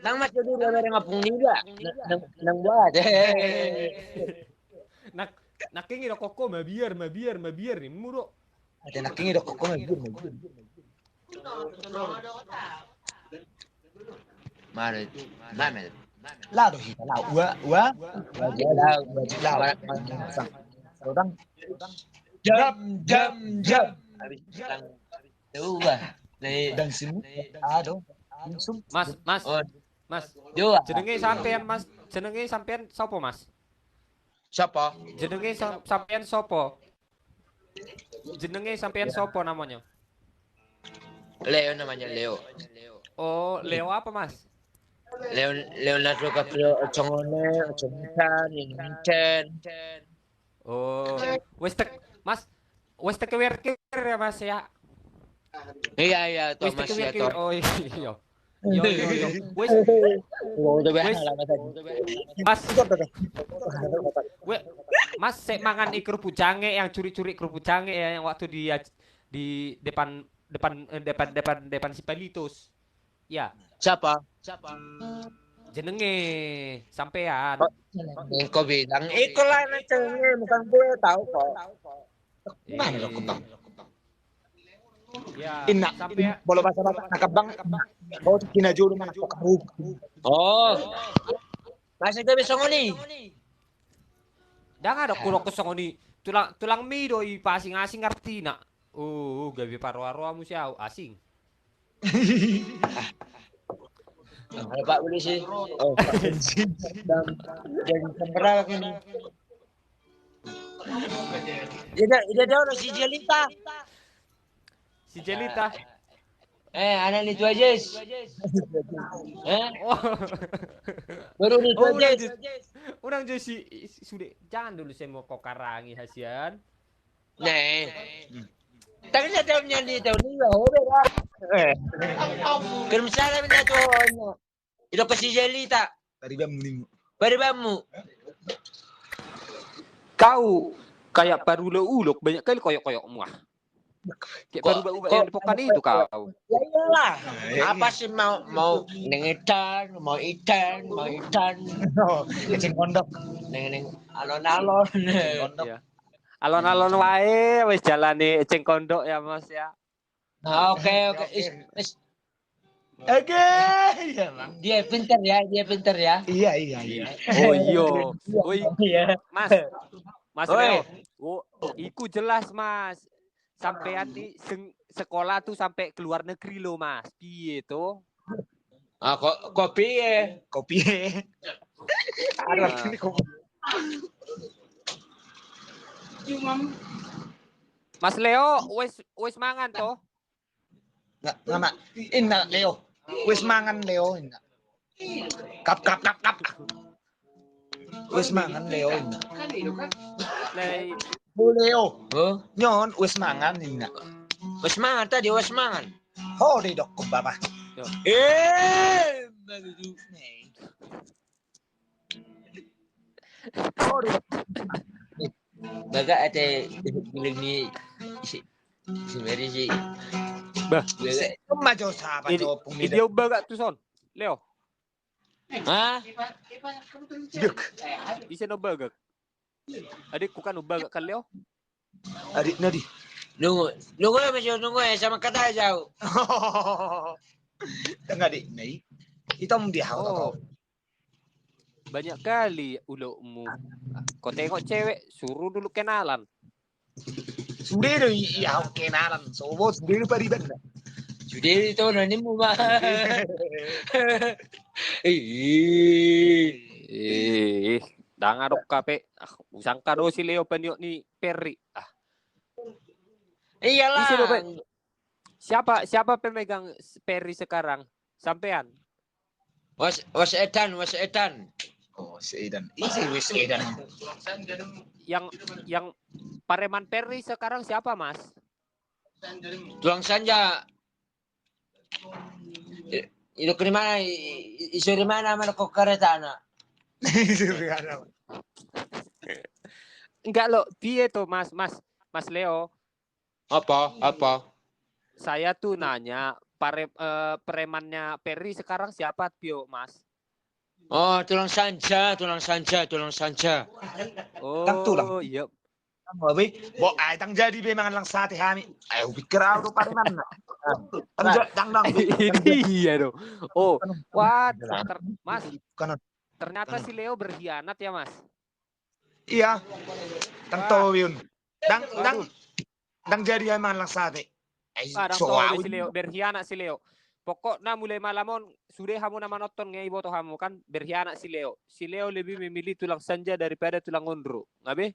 nang mas jadi dari ngapung nila, nang buat. Nak kingi do koko mabiar ni muro. Ada nak kingi dok kok magir. Mana? Mana? Lah do hita lah. Wa. Lah. Orang jam. Habis dua. Dan simu. Aduh. Langsung. Mas. Dua. Jenenge sampean sopo, Mas? Siapa? Jenenge sampean sopo? Jenenge sampean sopo namanya? Leo namanya Leo. Oh, Leo apa, Mas? Leonardo Caprio Ocongone, Ocongitan, Inten. Oh, Mas. Wes tek werkir ya, Mas ya. Iya, Wes Thomas tek ya werkir. Tom. Oh iya. Yo. Wes Udah biasa lah Mas. Mas sek mangan kerupuk jange yang curi-curi kerupuk jange ya, yang waktu di depan si Pelitos. Ya, Siapa? jenenge sampean. Kau bilang, ikulah nacengnya, bukan gue tahu kok. Mana dok kebang? Ya, Inna. sampean. Bolo bahasa nakabang. Oh, kinajulu mana kok kamu? Oh, masih gak bisa ngoni. Dah ada kurok kosong ni. Tulang mie doi pasing-asing ngerti nak. Oh, gawe paru-paru amu siau asing. Ada Pak Polisi. Oh, dan semberak ini. Dia dah si Jelita. Si Jelita. Anak itu aja. Oh. Baru itu aja. Orang jadi sudah jangan dulu saya mau kok karangi hasian. Nih. Tapi saya tahu nyanyi tahu ni lah. Kalau misalnya minta tuh, itu ke si Jelita. Bari bamu. Kau kayak baru uluk banyak kali koyok-koyok muah. Kayak baru yang dipokan itu kau. Ya iyalah. Apa sih mau nengetan, mau ikan. Oh, kecing kondok. Neng alon-alon. Ya. Alon-alon wae wis jalane eceng kondok ya Mas ya. Nah, oke. Oke, iya bang. Dia pintar ya. Iya. Oh iya. Iya. Mas Oi. Leo. Oh, iku jelas Mas. Sampean di sekolah tuh sampai ke luar negeri lo Mas. Piye to? Ah, kopi ya. Kopi. Ada ini kopi. Mas Leo, wis mangan to? Nggak. Inna Leo. Wis mangan Leo inna. Kap. Wis mangan Leo inna. Bu Leo. Oh, Nyon wis mangan inna. wis mangan tadi, wis mangan. Ho di dok kok baba. Baru nih. Baga ada bilang ni si Mary si. Bah, Majo sahabat jo pumida. Dia ubah gak tuh son? Leo, Hah? Duk. bisa no ubah gak? Adikku kan ubah gak kan Leo? Adik nadi. Nunggu ya sama kata jauh. Tengah dik nai. Hitam dia Oh. Banyak kali ulukmu. Kau tengok cewek, suruh dulu kenalan. Sudah iya kenalan. Sobo sudah pariban. Sudah itu nanti mu mah. Dangarok kape. Usangka do si Leo peniok ni Perry. Iyalah. Isi do, Pe. Siapa pemegang Perry sekarang? Sampean. Was edan. Oh, Sedan. Isi wis Sedan. Yang Pareman Perry sekarang siapa, Mas? Tuang Sanja. Itu ke mana? Isu di mana kok kereta anak? Enggak lo, dia tuh Mas Leo. Apa? Saya tuh nanya premannya Perry sekarang siapa Pio, Mas? Oh, tulang sanja. Tang tulang. Oh, iya. Abi, ay tang jadi memang lang sate kami. Ayo pikir aku pareman na. Tang Ini iya dong. Oh, wah, Mas, Kanon. ternyata si Leo berkhianat ya, Mas. Iya. Tang Wah. to yun. Waduh. Tang jadi memang lang sate. Ay, Parang so tahu si Leo, berkhianat si Leo. Pokoknya mulai malamon sudah kamu nama nonton ngai boto kamu kan berkhianat si Leo. Si Leo lebih memilih tulang sanja daripada tulang ondro. Ngabe?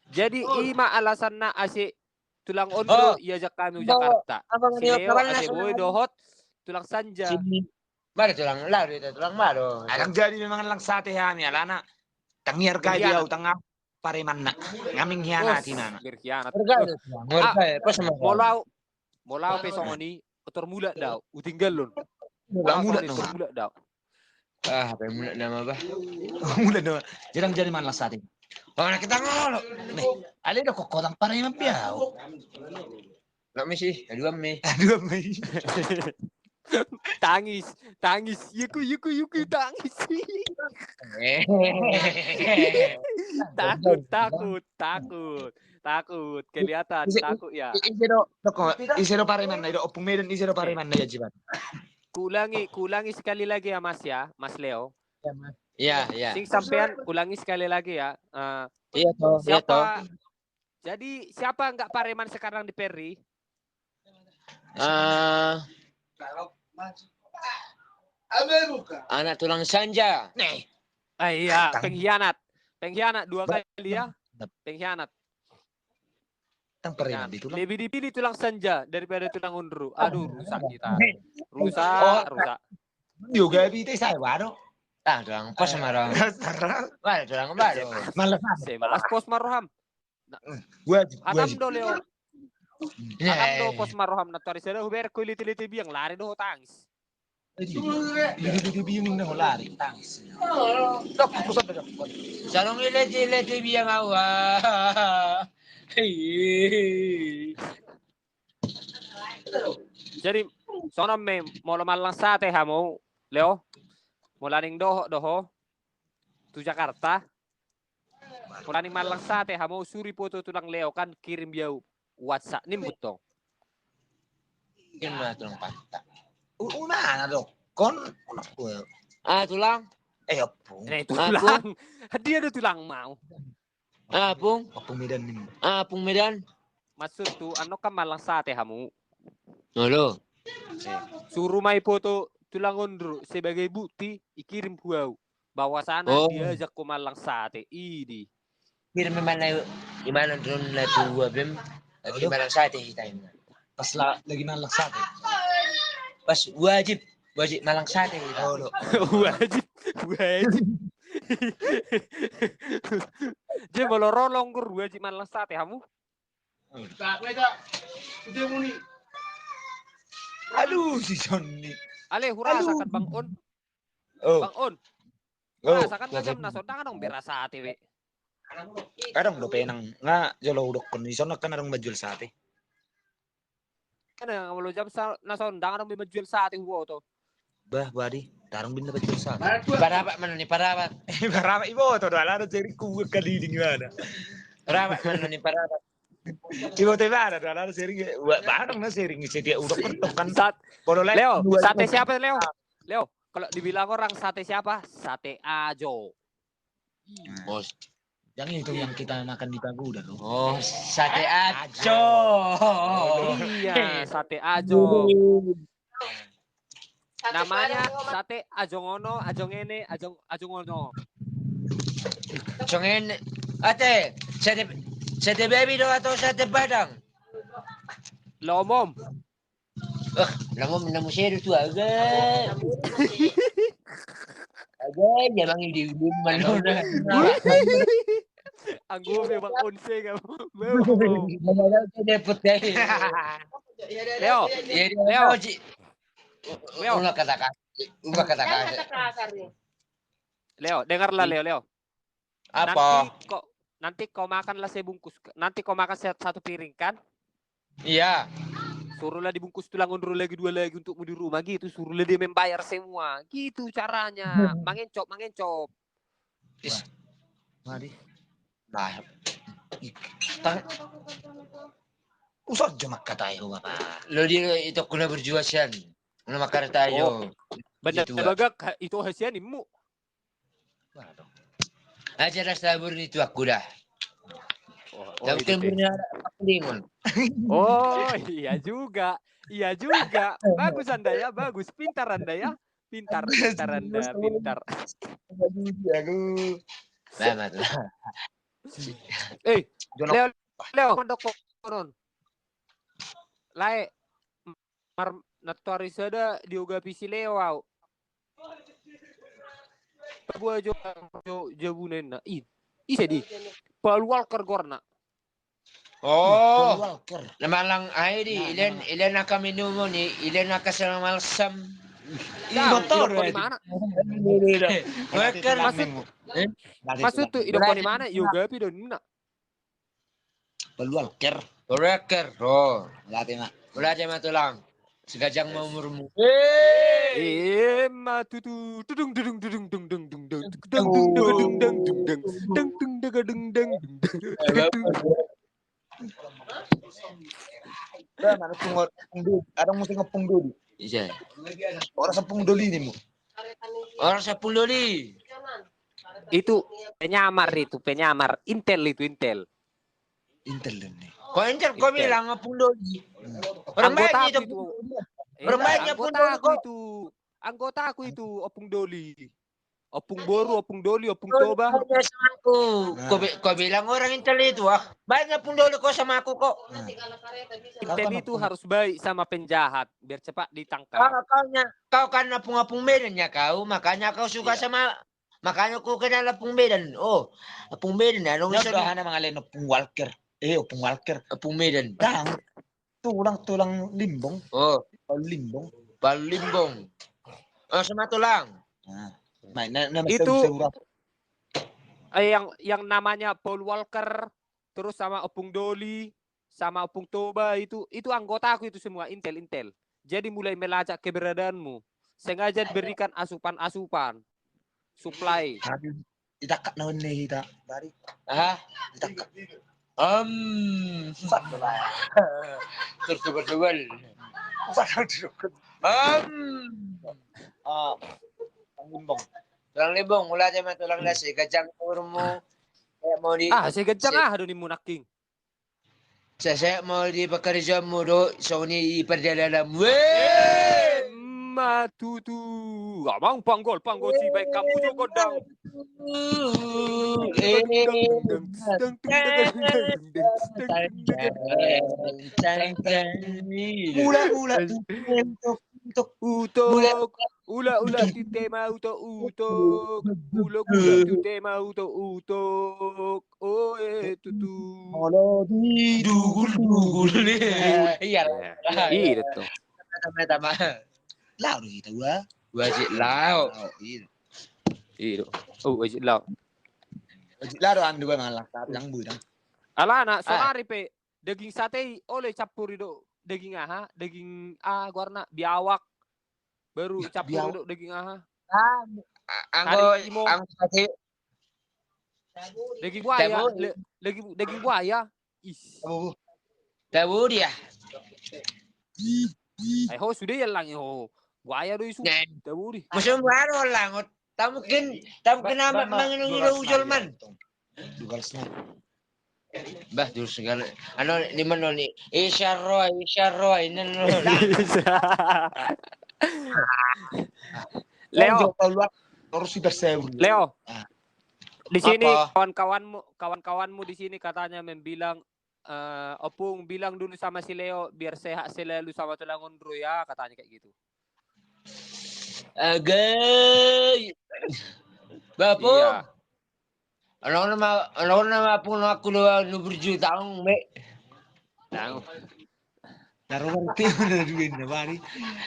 Jadi ima alasan na ase tulang ondro iajak kami Jakarta. Si Leo ase boy dohot tulang sanja. Baru tulang lado itu tulang baru. Tang jadi memang lang sate kami alana. Tangiar ka dia tang pareman na. Ngaming hianati na. Berkhianat. Pas sama. Molau pesong ini kotor mula daw. Utinggal lon. Mula daw. Apa mula nama bah? Mula na. Jarang jadi man lang sate. Oh, nak kita ngolo. Ali do ko tang pareman piao. Nak misi, dua mi. Aduh, may. Tangis. Yuku tangis. Takut. Kelihatan takut ya. Isero pareman na opung medan isero pareman na yajiban. Kulangi sekali lagi ya Mas ya, Mas Leo. Iya. Sing sampean ulangi sekali lagi ya. Iya toh. Jadi siapa enggak pareman sekarang di Perry? Anak tulang sanja. Nih. Iya, pengkhianat 2 kali ya. Pengkhianat. Tang pareman dito lang. Lebih dipilih tulang sanja daripada tulang ondro. Aduh, rusak kita. Rusak. Juga bite saya waro. Tulang pas sama orang. Baru tulang baru. Malas. Malas pos marham. Gua Atam do Leo. Atam do pos marham na tori sada huber ko liti biang lari do tangis. Hindi biyong na lari tangis. Salong ilete biang awa. Jadi sono me molo malang sate hamo Leo. Mulaning doho tu Jakarta. Mulaning malang sate hamo suri foto tulang Leo kan kirim biau WhatsApp nimbut dong. Gimana tulang pantat? Una do. Kon Tulang. opung. Tulang. Dia ada tulang mau. Apung Medan ni. Apung Medan. Maksud tu ano ka malang sate hamo. Halo. Suruh mai foto tulang ondro sebagai bukti ikirim buau. Bawa sana diajak ke malang sate. Ini. Kirim di mana drone la tua bem. Di malang sate kita ini. Pas lagi malang sate. Pas wajib malang sate kita. Wajib. Dia mau rolong gur wajib malang sate kamu. Aduh si Johnny. Ale hurasakan Bang On. Bang On. Hurasakan ngajam na sonda kan berasa sate we. Kadang do penang nga jolo udok kon ison kan arang majual sate. Kan yang mau jam na sonda kan majual sate huo to. Bah badi tarang bin na majual sate. Parapat mana nih parapat? Berapa ibu to ala na jeri ku kadiding mana. Parapat mana nih parapat? Ibu teh ada ala na sering barang na sering dia udok kan. Leo, sate siapa Leo? Leo, kalau dibilang orang sate siapa? Sate Ajo. Bos. Yang itu yang kita makan di Pagoda loh. Oh, sate Ajo. Iya, sate Ajo. Namanya sate Ajongono, Ajongene, Ajongono. Ajongen. Ate, sate baby do atau sate Padang? Lomom. Lomom na musero tu agak. Agak jangan di mana. Anggo me Bang Onse ka. Leo. Leo. Una kata-kata. Leo, dengarlah Leo. Apa? Nanti kau makanlah sebungkus. Nanti kau makan satu piring kan? Iya. Suruhlah dibungkus tulang undur lagi 2 lagi untukmu di rumah gitu. Suruhlah dia membayar semua. Gitu caranya. Mangencop. Mari. Nah. Usah jama kata tayo Bapak. Lo di itu kuna berjuasan. Kuna makar tayo. Benar bagak itu hasianimu. Aja ras tabur itu aku dah. Tapi itu timurnya ada lingon. Oh, iya juga. Bagus Anda ya, bagus. Pintar Anda ya. Pintar Anda, pintar. Selamat lah. Leo, mandok konon. Lae mar natuarisada dioga pisi Leo au. Buah jo jabunen na. Ise di. Paul Walker gorna. Oh, namalang ay di ilan na kami numo ni ilan na kasama malsam. Motor di mana? Walker Maksud tuh idok di mana? Yoga pi don na. Paul Walker. Oh, Lati mak. ulah aja matulang. Segajang mau murmu. Matutu tudung. Ada mesti ngepung dulu. Iya. Orang sepung doli nih mu. Orang 10 doli. Itu penyamar. Intel. Intel ini. Kau Intel kau bilang ngepung doli. Orang Anggota banyak itu. Orang banyak pun Anggota aku itu opung doli. Opung boru, opung doli, opung toba. Sama aku. Kau bilang orang Intel itu banyak pun doli kau sama aku kok. Intel itu harus baik sama penjahat biar cepat ditangkap. Kau kan apung-apung Medan ya kau, makanya kau suka sama, makanya kau kenal apung Medan. Oh, apung Medan ya. Nagahan na mga len opung Walker. Opung Walker. Apung Medan. Tulang limbong. Oh, Limbong. Palu limbong. Oh, sama tulang. Itu yang namanya Paul Walker, terus sama opung doli, sama opung toba itu anggota aku itu semua Intel. Jadi mulai melacak keberadaanmu. Sengaja diberikan asupan. Supply. Itakak na nih kita. Dari. Itakak. Tertebal-tebal. Tulang limbong, mula aja mah tulang nasi, kacang urmu. Saya mau di. Saya gajang do ni munaking. Saya mau di pekerjaanmu do, Sony perjalanan. Matutu. Abang panggol si baik kamu jo godang. Mula untuk ula tema utok ula tema utok tutu dugul iya itu tama lao kita wajib lao itu wajib lao laro ang dua ngalah yang budang ala anak sorari pe daging sate oleh campur itu daging guarna biawak baru campur itu daging anggo sate daging buaya daging buaya tahu dia sudah ya lang buaya do isu tahu di musim baru lang tamukin manginung ujol man dugalsnya bah dulu segala ano di mana ni isyarroy ini Leo harus sudah saya Leo di sini kawan-kawanmu di sini katanya membilang Opung bilang dulu sama si Leo biar sehat selalu sama tulang undro ya katanya kayak gitu. Agay Bapo iya. Ano nama pun aku lu berjuta tahun me.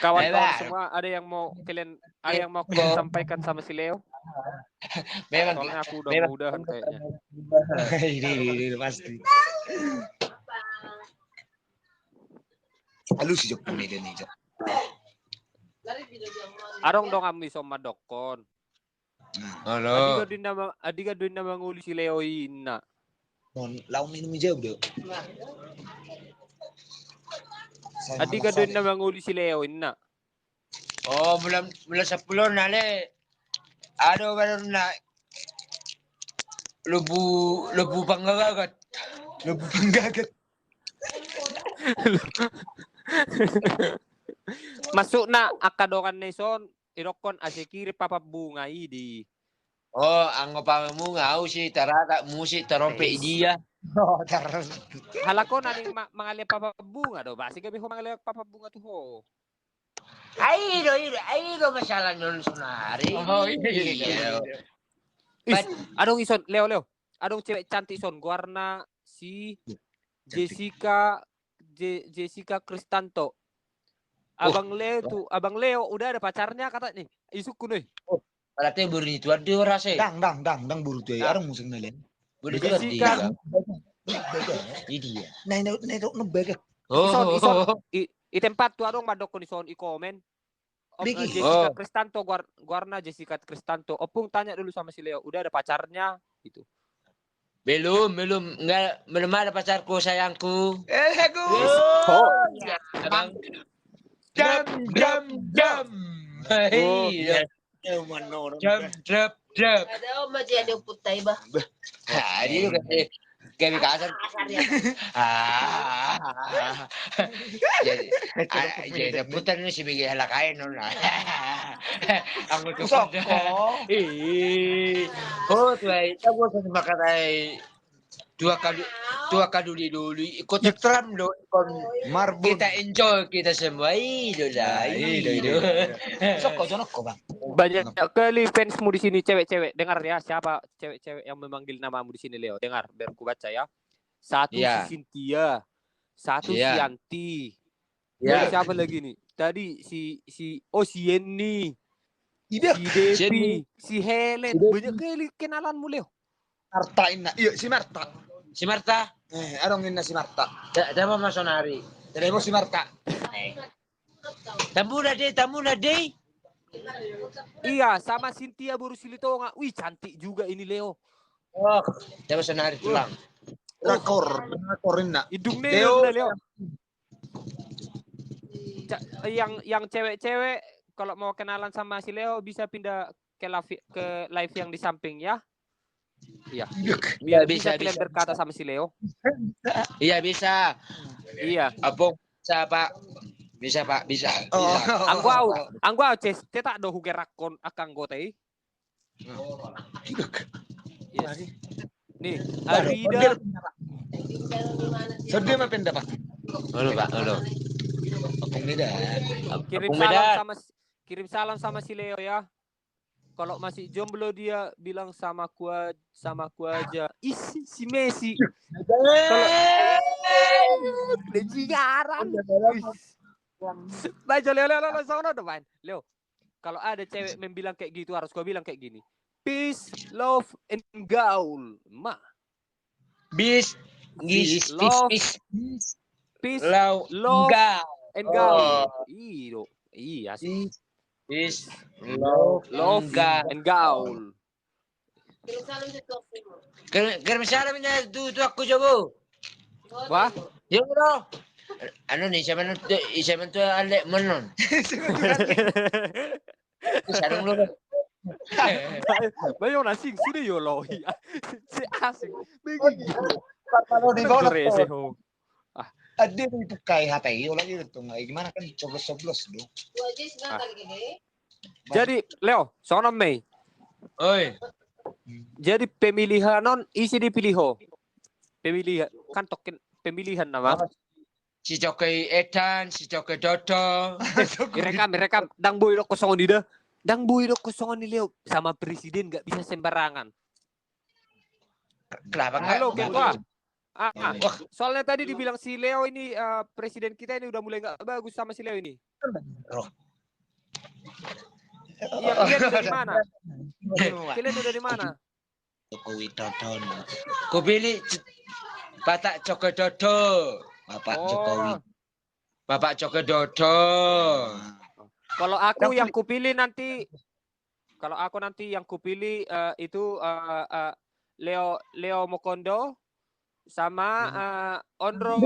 Kawan-kawan semua ada yang mau kalian sampaikan sama si Leo? Memang soalnya aku udah mudahan kayaknya. Ini pasti. Halus si Jok medan nih Jok. Arong dong kami sama dokon. Halo. Adiga doon na manguli si Leo ina. Mon lawan minum jauh deh. Adiga doon na manguli si Leo ina. Oh, mula 10 nale. Ano ba na lubu panggagat. Lubu penggagat. Masuk na akadongan na ison. Irokon asikiri papabunga idi. Oh, ang pamu ngau si tarata musik terompe dia. Oh, terus. Halako na ning mangalia papabunga do. Basi gabi ho mangalia papabunga tu ho. Ay, masalah nun sunari. Oh, iya. Is, adong ison, Leo. Adong cewek cantik son, warna si Jessica Kristanto. Abang Leo udah ada pacarnya kata nih. Isuk kuno. Berarti buri itu ada rasa. Dang buru tuh ya. Orang musik nalen. Buri itu Jessica. Dia. Nah, itu nebak. Ison. I tempat tu adong madok ison i komen. Jessica Kristanto, warna Jessica Kristanto. Opung tanya dulu sama si Leo, udah ada pacarnya gitu. Belum ada pacarku sayangku. Oh, ya, abang. jam. Iya. Jam. Ada masih ada putih bah. Dia juga kayak kasar. Jadi putar ni si bigay halakain no na. Ang tuh. Oh, tuh ay tapos sa makatay dua kali dulu ikut tram do kon Marbun. kita enjoy kita semua itu. Soko bang. Banyak kali fansmu di sini cewek-cewek. Dengar ya siapa cewek-cewek yang memanggil namamu di sini Leo. Dengar biar ku baca ya. Satu si Cynthia, satu si Yanti. Siapa lagi nih? Tadi si Yeni. Si Devi, si Helen. Banyak kali kenalanmu Leo. Marta ina. Iya si Marta. Arong ina si Marta. Dama masonari. Teremo si Marta. Tamu na deh. Iya, sama Cynthia Borusilito. Wih, cantik juga ini Leo. Oh, dama masonari tulang. Rakor ina. Hidung Leo. Yang cewek-cewek kalau mau kenalan sama si Leo bisa pindah ke live yang di samping ya. Iya. Biar bisa kalian berkata sama si Leo. Iya bisa. Iya. Apung bisa Pak. Bisa. Angguau cetak do hugerakon akang gote. Yes. Nih, Arida. Sedih mah pindah Pak. Halo. Apung dah. Kirim salam sama si Leo ya. Kalau masih jomblo dia bilang sama ku aja. Si Messi. Kalau jigaran. Baca Leo sono depan. Leo. Kalau ada cewek membilang kayak gitu harus gua bilang kayak gini. Peace, love, and gaul. Peace, love, and gaul. Iya sih. Peace, love, and gaul. Kirim salam niya tu aku coba. Wah? Ya bro. Ano ni siya man tu alek menon. Sarung lo. Bayo na sing sini yo lo. Si asing. Begitu. Kalau di bawah Reseho. Ada itu kayak HTI lagi itu gimana kan coblos do. Jadi Leo, sono Mei. Oi. Jadi pemilihan non isi dipilih ho. Pemilihan kan token pemilihan nama. Si Jokowi Edan, si Jokowi Dodo. Direkam dang boy do kosong di dah. Dang boy do kosong di Leo sama presiden nggak bisa sembarangan. Kenapa enggak? Halo Ketua. Soalnya tadi dibilang si Leo ini presiden kita ini udah mulai nggak bagus sama si Leo ini. Iya, kalian udah di mana? Kalian udah di mana? Jokowi Dodo. Ku pilih Batak Jokowi Dodo. Bapak Jokowi. Bapak Joko Dodo. Kalau aku yang kupilih nanti, yang kupilih itu Leo Mokondo sama Ondro.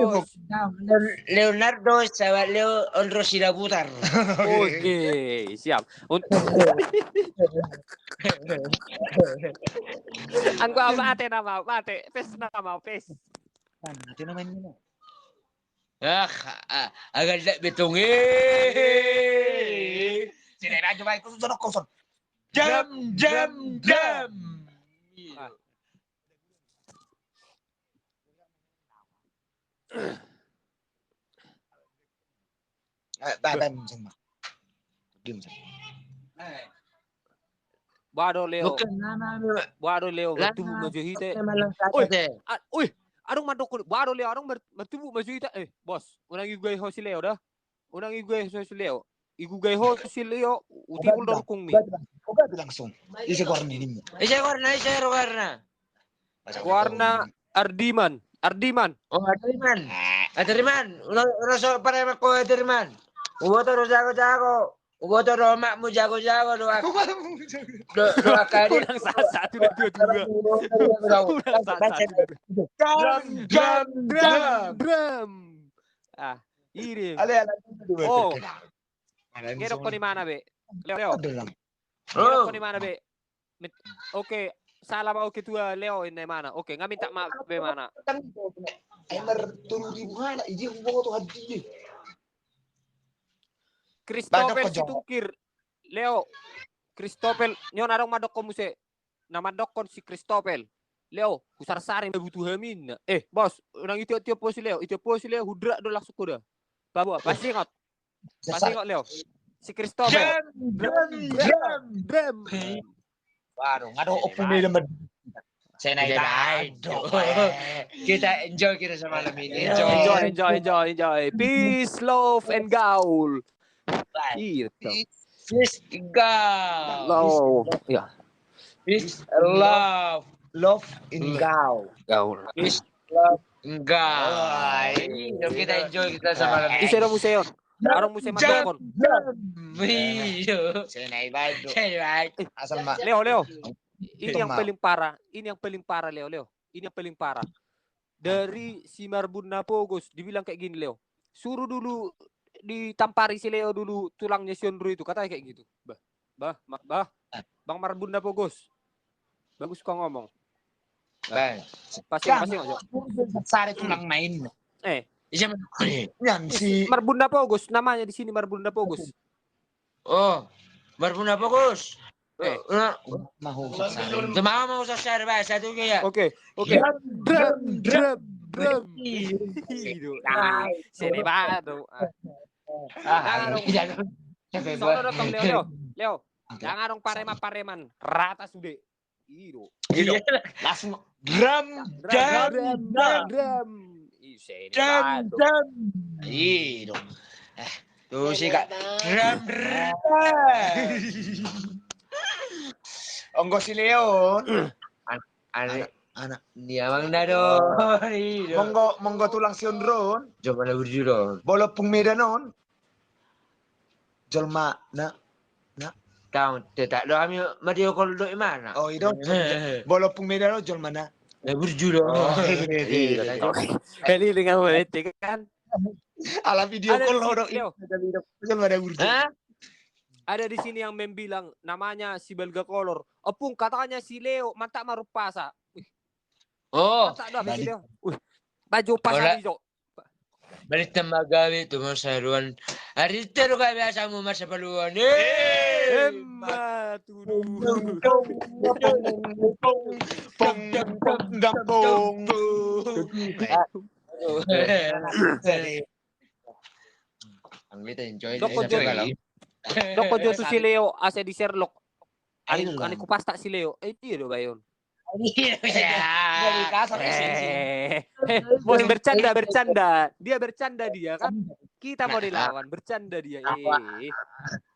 Leonardo sama Leo Ondro Sidaputar. Oke, siap. Anggo mate nama, mate. Pes nama, pes. Nanti namanya. Agak tak betung Sini aja baik itu sudah kosong. jam. Waduh Leo. Bukan nama. Waduh Leo, bertubuh maju hite. Oi, arung mandok. Waduh Leo, arung bertubuh maju hite. Bos, unang igay ho si Leo dah. Unang igay ho si Leo. Igugay ho si Leo, uti ulor kung mi. Oke langsung. Isi warna ini. Isa warna. Warna Ardiman. Oh, Adriman. Uno so para ko Adriman. Uboto ro jago. Uboto ro makmu jago do aku. Do akadi. Kurang satu dan dua. Kurang satu. Drum. Ah, ini. Oh. Kira ko di mana be? Leo. Kira ko di mana be? Oke. Salah mau ketua Leo ini mana? Oke, nggak minta maaf be mana? Christopher Situngkir. Leo. Christopher nyon arong madok ko muse. Nama dokon si Christopher. Leo, usar saring butuh hamin. Bos, orang itu po si Leo. Itu po si Leo hudra do langsung kuda. Bawa, pasti ingat. Leo. Si Christopher. Drum. Baru ngado opune lemah. Kita enjoy kita sama malam ini. Enjoy. Peace, love, and gaul. Gitu. Peace, gaul. Love. Ya. Peace, love. Love in gaul. Peace, love, gaul. Kita enjoy kita sama malam ini. Isa na museo. Arong museo madokon. Asal mak. Leo. Ini yang paling parah. Leo. Ini yang paling parah. Dari si Marbun Napogos dibilang kayak gini Leo. Suruh dulu ditampari si Leo dulu tulangnya si Ondro itu, katanya kayak gitu. Bang Marbun Napogos. Bagus kau ngomong. Pasti enggak. Sari tulang main. Yang si Marbun Napogos namanya di sini Marbun Napogos. Oh, Marbun Napogos. Mau sasar bahasa tuh kayak. Oke. Drum. Sini baru. Sono dong Leo. Jangan dong pareman. Rata sudah. Iyo. Langsung drum. Iyo. Tuh sih Kak. Drum. Onggo si Leo. Anak dia mang dado. Monggo tulang si Ondro. Coba lah berdua. Bolo pung medanon. Jolma na. Tahu tak do kami madio kalau do mana. Oh itu. Bolo pung medanon jolma na. Lah berdua. Ini dengan politik kan. Ala video call lo. Jolma ada berdua. Ada di sini yang membilang namanya si Belga Kolor. Opung katanya si Leo mantap marupasa. Oh. Mantap dah si Leo. Baju pasar hijau. Balik temagawi itu masaruan. Hari itu kau biasa mau masa peluang. Emma Pong. Kita enjoy. Doko joto si Leo asa di Sherlock. Ani ko pasta si Leo. Iya do ba yun? Bos bercanda. Dia bercanda kan. Kita mau dilawan, bercanda dia.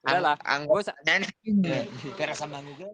Udahlah. Bos. Kera sama juga.